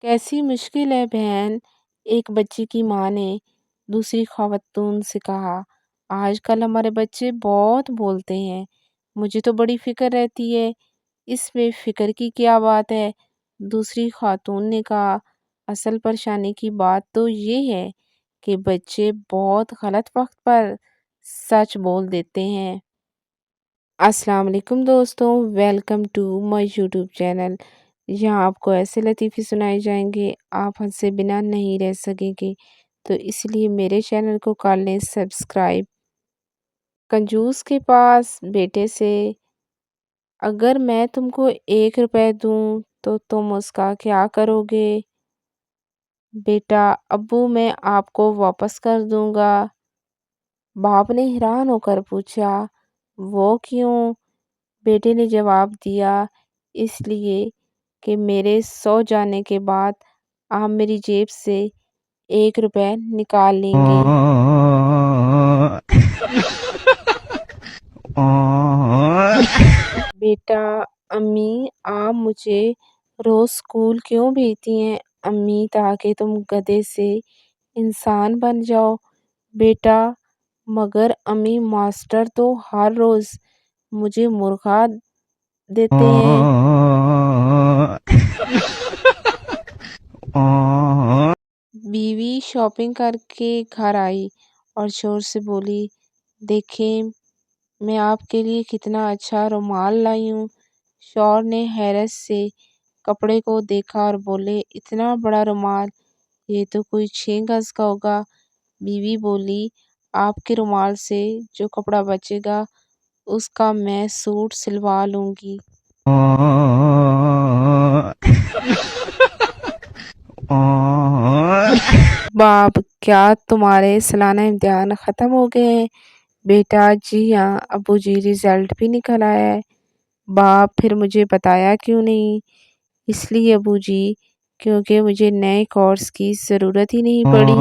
कैसी मुश्किल है बहन। एक बच्चे की माँ ने दूसरी खातून से कहा, आजकल हमारे बच्चे बहुत बोलते हैं। मुझे तो बड़ी फिक्र रहती है। इसमें फिक्र की क्या बात है? दूसरी खातून ने कहा, असल परेशानी की बात तो ये है कि बच्चे बहुत गलत वक्त पर सच बोल देते हैं। अस्सलाम वालेकुम दोस्तों, welcome to my YouTube channel. यहाँ आपको ऐसे लतीफ़े सुनाए जाएंगे आप हंसे बिना नहीं रह सकेंगे। तो इसलिए मेरे चैनल को कर लें सब्सक्राइब। कंजूस के पास बेटे से, अगर मैं तुमको 1 रुपए दूं तो तुम उसका क्या करोगे? बेटा, अब्बू मैं आपको वापस कर दूंगा। बाप ने हैरान होकर पूछा, वो क्यों? बेटे ने जवाब दिया, इसलिए कि मेरे सो जाने के बाद आप मेरी जेब से 1 रुपए निकाल लेंगे। बेटा, अम्मी आप मुझे रोज स्कूल क्यों भेजती हैं? अम्मी, ताकि तुम गधे से इंसान बन जाओ। बेटा, मगर अम्मी मास्टर तो हर रोज मुझे मुर्गा देते हैं। बीवी शॉपिंग करके घर आई और जोर से बोली, देखें मैं आपके लिए कितना अच्छा रुमाल लाई हूँ। शौहर ने हैरत से कपड़े को देखा और बोले, इतना बड़ा रुमाल, ये तो कोई 6 गज का होगा। बीवी बोली, आपके रुमाल से जो कपड़ा बचेगा उसका मैं सूट सिलवा लूंगी। बाप, क्या तुम्हारे सालाना इम्तिहान ख़त्म हो गए हैं? बेटा, जी हाँ अब्बू जी, रिजल्ट भी निकल आया है। बाप, फिर मुझे बताया क्यों नहीं? इसलिए अब्बू जी, क्योंकि मुझे नए कोर्स की ज़रूरत ही नहीं पड़ी।